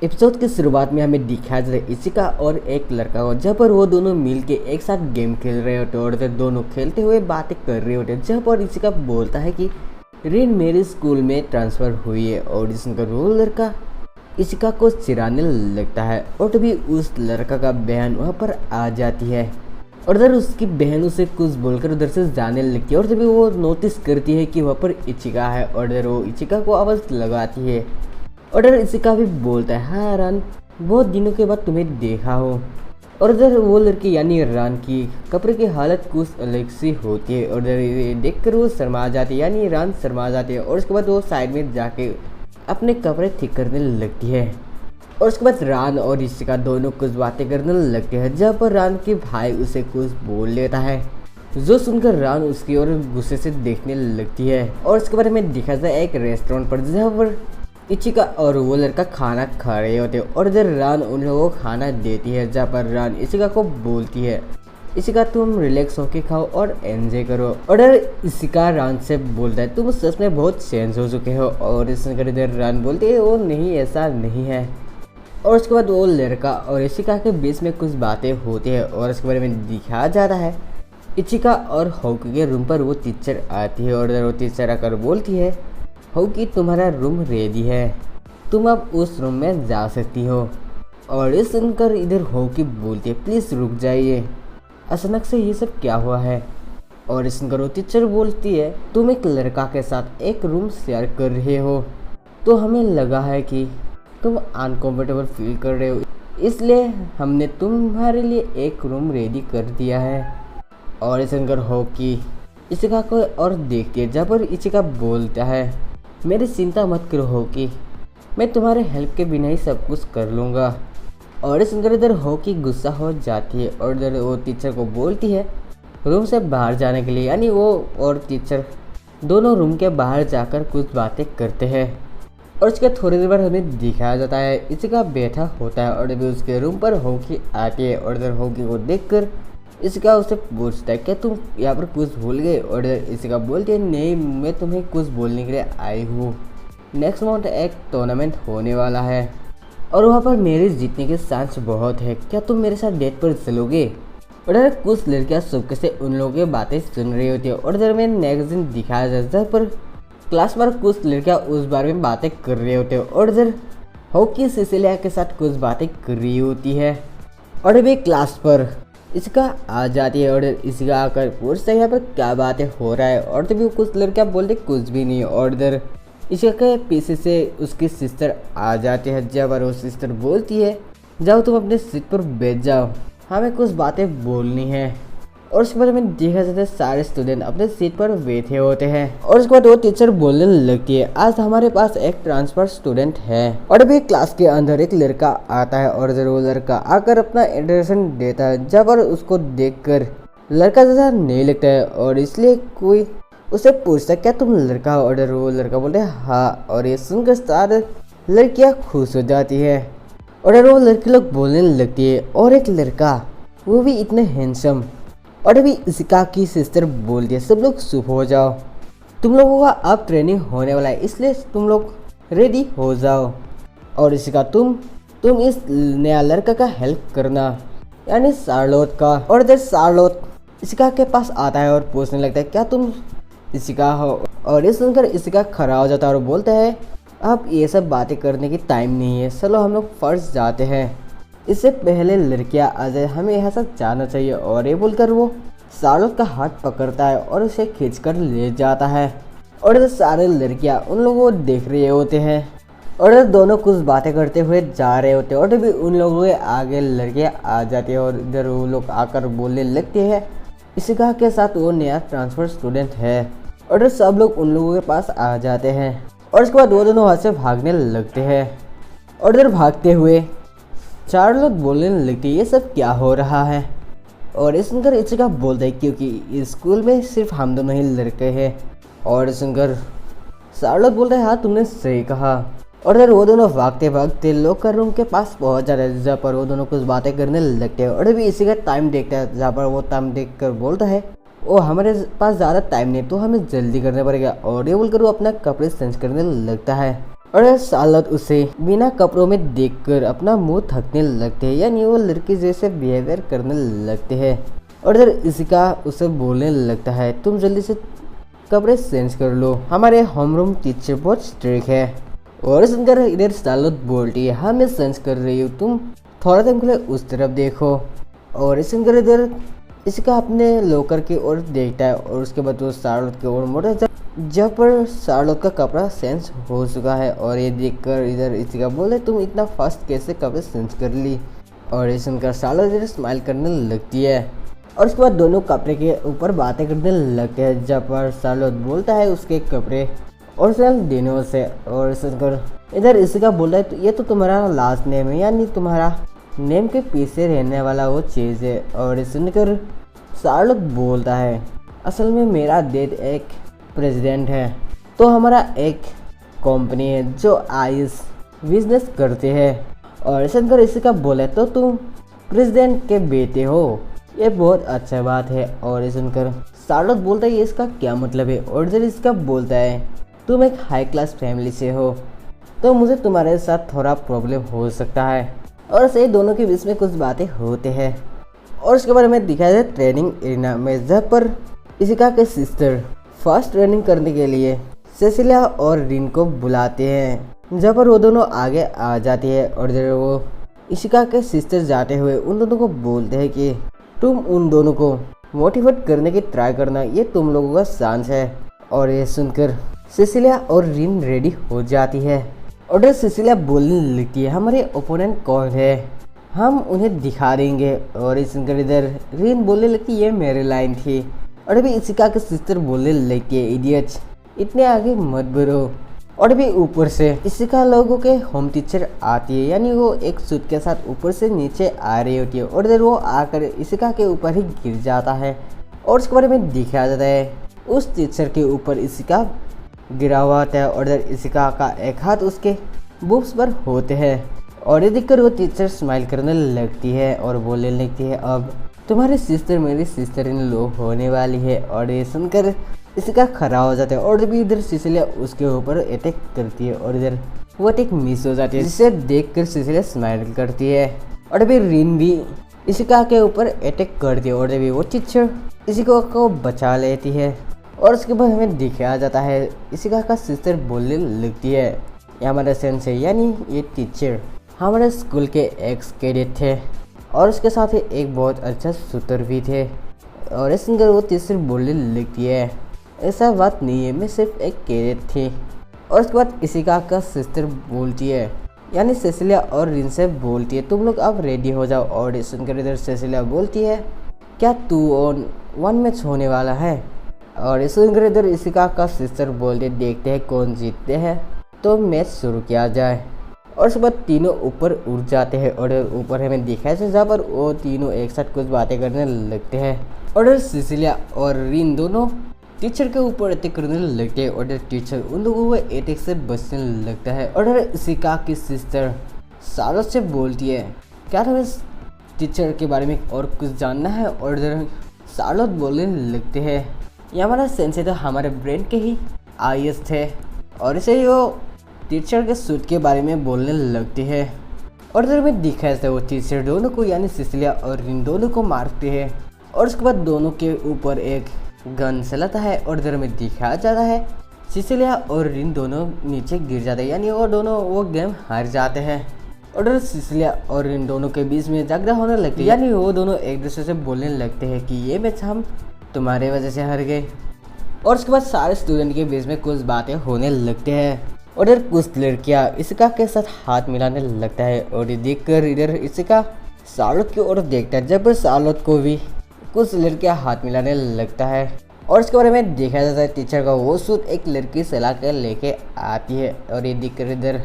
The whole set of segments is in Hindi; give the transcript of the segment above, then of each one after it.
एपिसोड की शुरुआत में हमें दिखाया जाता है इशिका और एक लड़का को, जहाँ पर वो दोनों मिल के एक साथ गेम खेल रहे होते और दोनों खेलते हुए बातें कर रहे होते, जहाँ पर इशिका बोलता है कि रिन मेरे स्कूल में ट्रांसफ़र हुई है और इसका वो लड़का इशिका को चिढ़ाने लगता है और तभी उस लड़का का बहन वहाँ पर आ जाती है और उधर उसकी बहन उसे कुछ बोलकर उधर से जाने लगती है और तभी वो नोटिस करती है कि वहाँ पर इशिका है और उधर वो इशिका को आवाज़ लगाती है और उधर इशिका भी बोलता है, हाँ रान, बहुत दिनों के बाद तुम्हें देखा हो। और उधर वो लड़की यानी रान की कपड़े की हालत कुछ अलग सी होती है और उधर देख कर वो शर्मा जाती है, यानी रान शर्मा जाती है और उसके बाद वो साइड में जाके अपने कपड़े ठीक करने लगती है और उसके बाद रान और इशिका दोनों कुछ बातें करने लगते हैं, जहाँ पर रान के भाई उसे कुछ बोल लेता है जो सुनकर रान उसकी ओर गुस्से से देखने लगती है। और उसके बाद हमें दिखा जाए एक रेस्टोरेंट पर, जहाँ पर इशिका और वो लड़का खाना खा रहे होते और इधर रान उन लोगों को खाना देती है, जहाँ पर रान इशिका को बोलती है, इशिका तुम रिलैक्स होके खाओ और एंजॉय करो। और इशिका रान से बोलता है, तुम सच में बहुत चेंज हो चुके हो। और इधर रान बोलती है, वो नहीं, ऐसा नहीं है। और उसके बाद वो लड़का और इशिका के बीच में कुछ बातें होती है और उसके बारे में दिखाया जाता है इशिका और हॉकी के रूम पर वो टीचर आती है और वो टीचर आकर बोलती है, हॉकी तुम्हारा रूम रेडी है, तुम अब उस रूम में जा सकती हो। और ये सुनकर इधर हॉकी बोलती है, प्लीज़ रुक जाइए, अचानक से ये सब क्या हुआ है। और इस सुनकर वो टीचर बोलती है, तुम एक लड़का के साथ एक रूम शेयर कर रहे हो, तो हमें लगा है कि तुम अनकंफर्टेबल फील कर रहे हो, इसलिए हमने तुम्हारे लिए एक रूम रेडी कर दिया है। और इस सुनकर हॉकी इशिका को और देखती है, जहाँ पर इशिका बोलता है, मेरी चिंता मत करो हॉकी, मैं तुम्हारे हेल्प के बिना ही सब कुछ कर लूँगा। और इस सुनकर इधर हॉकी गुस्सा हो जाती है और इधर वो टीचर को बोलती है रूम से बाहर जाने के लिए, यानी वो और टीचर दोनों रूम के बाहर जाकर कुछ बातें करते हैं। और उसके थोड़ी देर बाद हमें दिखाया जाता है इशिका बैठा होता है और अभी उसके रूम पर हॉकी आती है और इधर हॉकी को देखकर इशिका उससे पूछता है, क्या तुम यहाँ पर कुछ भूल गए। और इधर इशिका बोलती है, नहीं, मैं तुम्हें कुछ बोलने के लिए आई हूँ, नेक्स्ट मंथ एक टूर्नामेंट होने वाला है और वहाँ पर मेरे जीतने के चांस बहुत है, क्या तुम मेरे साथ डेट पर चलोगे। और इधर कुछ लड़कियाँ सबके से उन लोगों की बातें सुन रही होती है और इधर में नेक्स्ट दिन दिखाया जाता है, जहाँ पर क्लास पर कुछ लड़कियाँ उस बारे में बातें कर रही होती है और इधर हॉकी सिसिलिया के साथ कुछ बातें कर रही होती है। और अभी क्लास पर इशिका आ जाती है और इशिका आकर पूछता है यहाँ पर क्या बातें हो रहा है। और तभी कुछ लड़कियाँ बोलते कुछ भी नहीं। और इधर इशिका के पीछे से उसकी सिस्टर आ जाती है, जब वो सिस्टर बोलती है, जाओ तुम अपने सीट पर बैठ जाओ, हमें कुछ बातें बोलनी है। और उसके बाद हमें देखा जाता है सारे स्टूडेंट अपने सीट पर बैठे होते हैं और उसके बाद वो टीचर बोलने लगती है, आज हमारे पास एक ट्रांसफर स्टूडेंट है। और अभी क्लास के अंदर एक लड़का आता है और वो लड़का आकर अपना इंट्रोडक्शन देता है, जब पर उसको देखकर लड़का जैसा नहीं लगता है और इसलिए कोई उसे पूछता है, क्या तुम लड़का हो। और वो लड़का बोलता है हाँ। और ये सुनकर सारे लड़कियाँ खुश हो जाती है और वो लड़की लोग बोलने लगती है, और एक लड़का वो भी इतने हैंडसम। और अभी इशिका की सिस्टर बोलती है, सब लोग चुप हो जाओ, तुम लोगों का अब ट्रेनिंग होने वाला है, इसलिए तुम लोग रेडी हो जाओ। और इशिका तुम इस नया लड़का का हेल्प करना, यानी शार्लोट का। और इधर शार्लोट इशिका के पास आता है और पूछने लगता है, क्या तुम इशिका हो। और ये सुनकर इशिका खड़ा हो जाता है और बोलता है, अब ये सब बातें करने की टाइम नहीं है, चलो हम लोग फर्स्ट जाते हैं, इससे पहले लड़कियां आ जाए, हमें यहाँ से जाना चाहिए। और ये बोलकर वो शार्लोट का हाथ पकड़ता है और उसे खींचकर ले जाता है। और इधर सारे लड़कियां उन लोगों को देख रहे होते हैं और इधर दोनों कुछ बातें करते हुए जा रहे होते हैं। और तभी उन लोगों के आगे लड़कियां आ जाती है और इधर वो लोग आकर बोलने लगते हैं, इशिका के साथ वो नया ट्रांसफर स्टूडेंट है। और इधर सब लोग उन लोगों के पास आ जाते हैं और उसके बाद वो दोनों वहाँ से भागने लगते हैं। और इधर भागते हुए शार्लोट बोलने लगती है, ये सब क्या हो रहा है। और इस सुनकर इशिका बोलता है, क्योंकि स्कूल में सिर्फ हम दोनों ही लड़के हैं। और सुनकर शार्लोट बोलता है, हाँ तुमने सही कहा। और इधर वो दोनों भागते भागते लॉकर रूम के पास पहुंच जाते हैं, जहाँ पर वो दोनों कुछ बातें करने लगते हैं। और अभी इशिका टाइम देखता है, जहाँ पर वो टाइम देख कर बोलता है, ओ हमारे पास ज़्यादा टाइम नहीं, तो हमें जल्दी करना पड़ेगा। और ये बोलकर वो अपना कपड़े चेंज करने लगता है। और सालत उसे बिना कपड़ों में देखकर अपना मुंह थकने लगते हैं, यानी वो लड़की जैसे बिहेवियर करने लगते हैं। और इधर इशिका उसे बोलने लगता है, तुम जल्दी से कपड़े चेंज कर लो, हमारे होमरूम टीचर बहुत स्ट्रिक्ट है। और सुनकर इधर सालत बोलती है, हाँ मैं चेंज कर रही हूँ, तुम थोड़ा टाइम के लिए उस तरफ देखो। और सुनकर इधर इशिका अपने लॉकर की ओर देखता है और उसके बाद वो शार्लोट की ओर मुड़ता है, जब पर शार्लोट का कपड़ा चेंज हो चुका है। और ये देखकर इधर इशिका बोले, तुम इतना फास्ट कैसे कपड़े चेंज कर ली। और ये सुनकर शार्लोट इधर स्माइल करने लगती है और उसके बाद दोनों कपड़े के ऊपर बातें करने लगते हैं, जब पर शार्लोट बोलता है उसके कपड़े ओरिजिनल दिनों से। और सुनकर इधर इशिका बोलता है, तो ये तो तुम्हारा लास्ट नेम है, यानी तुम्हारा नेम के पीछे रहने वाला वो चीज़ है। और सुनकर शार्लोट बोलता है, असल में मेरा डैड एक प्रेसिडेंट है, तो हमारा एक कंपनी है जो आइस बिजनेस करते हैं। और सुनकर इशिका बोले, तो तुम प्रेसिडेंट के बेटे हो, ये बहुत अच्छा बात है। और ये सुनकर शार्लोट बोलता है, ये इसका क्या मतलब है। और इधर इसका बोलता है, तुम एक हाई क्लास फैमिली से हो, तो मुझे तुम्हारे साथ थोड़ा प्रॉब्लम हो सकता है। और सही दोनों के बीच में कुछ बातें होते हैं। और उसके बारे में दिखाया जाए ट्रेनिंग एरिना में, जहाँ पर इशिका के सिस्टर फर्स्ट ट्रेनिंग करने के लिए सेसिलिया और रिन को बुलाते हैं, जहाँ पर वो दोनों आगे आ जाती है। और इधर वो इशिका के सिस्टर जाते हुए उन दोनों को बोलते हैं कि तुम उन दोनों को मोटिवेट करने की ट्राई करना, ये तुम लोगों का चांस है। और ये सुनकर सेसिलिया और रिन रेडी हो जाती है। और सेसिलिया बोलने लगती है, हमारे ओपोनेंट कौन है, हम उन्हें दिखा देंगे। और इस सुनकर इधर रिन बोलने लगती है, ये मेरी लाइन थी। और अभी इशिका के सिस्टर बोलने लगती है, इडियट्स इतने आगे मत बढ़ो। और भी ऊपर से इशिका लोगों के होम टीचर आती है, यानी वो एक सूट के साथ ऊपर से नीचे आ रही होती है। और इधर वो आकर इशिका के ऊपर ही गिर जाता है। और उसके बारे में दिखाया जाता है, उस टीचर के ऊपर इशिका गिरा हुआ होता है और इधर इशिका का एक हाथ उसके बुक्स पर होते हैं। और ये देखकर वो टीचर स्माइल करने लगती है और बोलने लगती है, अब तुम्हारी सिस्टर मेरी सिस्टर इन लो होने वाली है। और ये सुनकर इशिका खड़ा हो जाता है और भी इधर सिसिलिया उसके ऊपर अटैक करती है और इधर वो अटैक मिस हो जाती है, जिसे देखकर सिसिलिया स्माइल करती है। और अभी रिन भी इशिका के ऊपर अटैक करती है और अभी वो टीचर इशिका को बचा लेती है। और उसके बाद हमें दिखाया जाता है, इशिका का सिस्टर बोलने लगती है, ये हमारा सेंस है, यानी ये टीचर हमारे स्कूल के एक्स कैडेट थे और उसके साथ ही एक बहुत अच्छा शूटर भी थे। और इस सिंगर वो टीचर बोलने लगती है, ऐसा बात नहीं है, मैं सिर्फ एक कैडेट थी। और उसके बाद इशिका का सिस्टर बोलती है, यानी सेसिलिया और रिन से बोलती है, तुम लोग अब रेडी हो जाओ। और सुनकर इधर सेसिलिया बोलती है, क्या 2-on-1 मैच होने वाला है। और इस सुनकर इधर इशिका का सिस्टर बोलते, देखते हैं कौन जीतते हैं, तो मैच शुरू किया जाए। और उसके बाद तीनों ऊपर उड़ जाते हैं और ऊपर हमें दिखाया जाए, जहाँ पर वो तीनों एक साथ कुछ बातें करने लगते हैं। और सिसिलिया और रिन दोनों टीचर के ऊपर अटैक करने लगते हैं और टीचर उन लोगों को अटैक से बचने लगता है। और इशिका की सिस्टर शार्लोट से बोलती है, क्या तुम्हें टीचर के बारे में और कुछ जानना है। और इधर शार्लोट बोलने लगते हैं, ये हमारा सेंस तो हमारे ब्रेन के ही आईएस थे। और इसे ही वो टीचर के सूट के बारे में बोलने लगते हैं। और इधर में दिखाया था वो टीचर दोनों को, यानी सिसिलिया और इन दोनों को मारते हैं। और उसके बाद दोनों के ऊपर एक गन चलाता है और इधर में दिखाया जाता है, सिसिलिया और रिन दोनों नीचे गिर जाते हैं, यानी वो दोनों वो गेम हार जाते हैं। और सिसिलिया और रिन दोनों के बीच में झगड़ा होने लगती है, यानी वो दोनों एक दूसरे से बोलने लगते हैं कि ये मैच हम तुम्हारे वजह से हार गए। और उसके बाद सारे स्टूडेंट के बीच में कुछ बातें होने लगते हैं। और इधर कुछ लड़कियां इशिका के साथ हाथ मिलाने लगता है और ये देखकर इधर इशिका शार्लोट की ओर देखता है, जब पर शार्लोट को भी कुछ लड़कियां हाथ मिलाने लगता है। और इसके बारे में देखा जाता है, टीचर का वो सूट एक लड़की सला कर लेके आती है। और ये देखकर इधर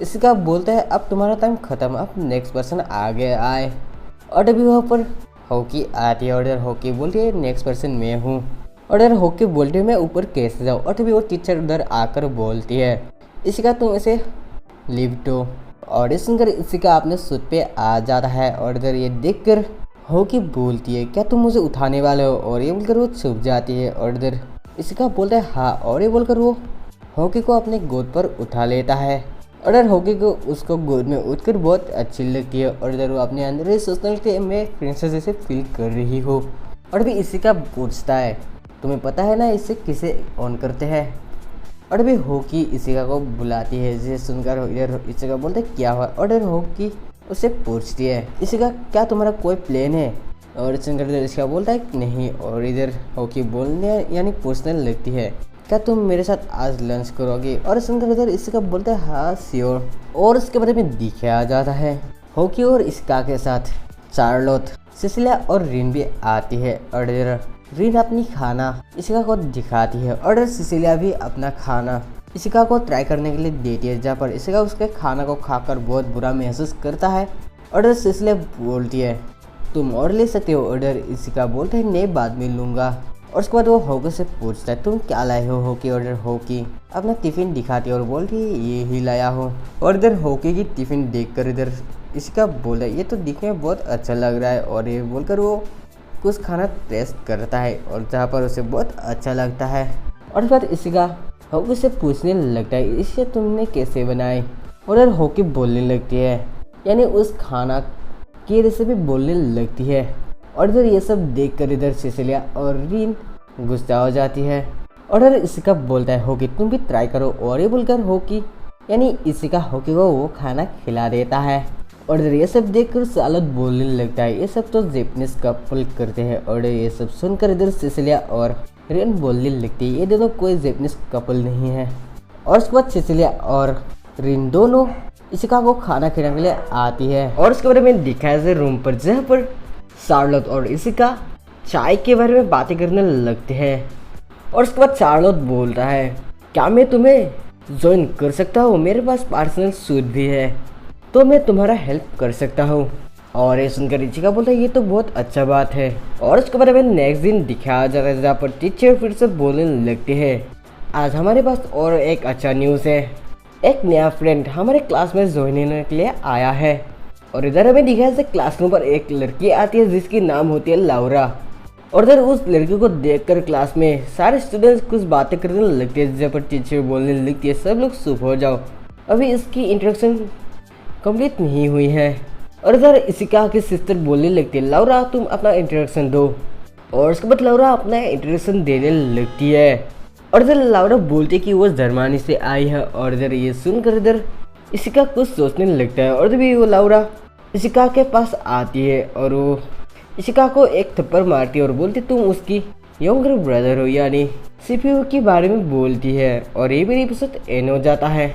इशिका बोलता है, अब तुम्हारा टाइम खत्म, अब नेक्स्ट पर्सन आगे आए। और अभी वहाँ पर हॉकी आती है और इधर हॉकी बोलती है, नेक्स्ट पर्सन मैं हूँ। और इधर हॉकी बोलती है, मैं ऊपर कैसे जाऊँ। और तभी वो टीचर उधर आकर बोलती है, इशिका तुम इसे लिफ्ट दो। और इस सुनकर इशिका अपने सूट पे आ जाता है। और इधर ये देखकर हॉकी बोलती है, क्या तुम मुझे उठाने वाले हो। और ये बोलकर वो छुप जाती है। और इधर इशिका बोलता है हाँ। और ये बोलकर वो होकी को अपने गोद पर उठा लेता है और इधर होकी को उसको गोद में उठकर बहुत अच्छी लगती है और इधर वो अपने अंदर ही सोचने लगती है मैं प्रिंसेस जैसे फील कर रही हो। और भी इसी का पूछता है तुम्हें पता है ना इसे किसे ऑन करते हैं। और भी होकी इसिका को बुलाती है, जिसे सुनकर इधर इसिका बोलते क्या हुआ। और इधर होकी उससे पूछती है इसिका क्या तुम्हारा कोई प्लान है। और सुनकर इधर इसका बोलता है नहीं। और इधर होकी बोलने यानी पूछने लगती है क्या तुम मेरे साथ आज लंच करोगे। और सुनकर इधर इसिका बोलता है हाँ श्योर। और उसके बाद में दिखाया जाता है होकी और इसिका के साथ चार्लोट, सिसिलिया और रिन भी आती है। और इधर रिन अपनी खाना इसिका को दिखाती है और सिसिलिया भी अपना खाना इसिका को ट्राई करने के लिए देती है, जहाँ पर इसिका उसके खाना को खाकर बहुत बुरा महसूस करता है। और सिसिलिया बोलती है तुम और ले सकते हो। और इसिका बोलते है नहीं बाद में लूँगा। और उसके बाद वो होकी से पूछता है तुम क्या लाए हो होकी। और होकी अपना टिफ़िन दिखाती है और बोलती है ये ही लाया हो। और इधर होकी की टिफ़िन देखकर इधर इसिका बोला ये तो दिखने में बहुत अच्छा लग रहा है। और ये बोलकर वो कुछ खाना टेस्ट करता है और जहाँ पर उसे बहुत अच्छा लगता है। और फिर इसिका होकी से पूछने लगता है इसे तुमने कैसे बनाए। और इधर होकी बोलने लगती है यानी उस खाना की रेसिपी बोलने लगती है। और इधर ये सब देखकर इधर सिसिलिया और रिन गुस्सा हो जाती है। और इधर इसिका बोलता है होकी तुम भी ट्राई करो। और ये बोलकर होकी यानी इसिका होकी को वो खाना खिला देता है। और इधर ये सब देखकर चार्लोट बोलने लगता है ये सब तो जैपनीज कपल करते हैं। और ये सब सुनकर इधर सिसिलिया और रिन बोलने लगती है ये दोनों कोई जैपनीज कपल नहीं है। और उसके बाद सिसिलिया और रिन दोनों इसिका को खाना खिलाने के लिए आती है। और उसके बारे में दिखाया जाए रूम पर, जहाँ पर चार्लोट और इसिका चाय के बारे में बातें करने लगते हैं। और उसके बाद चार्लोट बोलता है क्या मैं तुम्हें ज्वाइन कर सकता हूँ, मेरे पास पर्सनल सूट भी है तो मैं तुम्हारा हेल्प कर सकता हूँ। और ये सुनकर इसिका बोलता है ये तो बहुत अच्छा बात है। और उसके बारे में नेक्स्ट दिन दिखाया जाता है, जहाँ पर टीचर फिर से बोलने लगते हैं आज हमारे पास और एक अच्छा न्यूज़ है, एक नया फ्रेंड हमारे क्लास में ज्वाइन होने के लिए आया है। और इधर हमें दिखाया जाए क्लासरूम पर एक लड़की आती है जिसकी नाम होती है लाउरा। और इधर उस लड़की को देखकर क्लास में सारे स्टूडेंट्स कुछ बातें करने लगते हैं, जहाँ पर टीचर बोलने लगती है सब लोग चुप हो जाओ अभी इसकी इंट्रोडक्शन कंप्लीट नहीं हुई है। और इधर इसिका की सिस्टर बोलने लगती है लाउरा तुम अपना इंट्रोडक्शन दो। और उसके बाद लाउरा अपना इंट्रोडक्शन देने लगती है। और इधर लाउरा बोलती है कि वो जर्मनी से आई है। और इधर ये सुनकर इधर इसिका कुछ सोचने लगता है। और भी वो लाउरा इसिका के पास आती है और वो इसिका को एक थप्पड़ मारती है और बोलती तुम उसकी यंगर ब्रदर हो यानी सीपीयू के बारे में बोलती है। और ये भी एपिसोड एंड हो जाता है।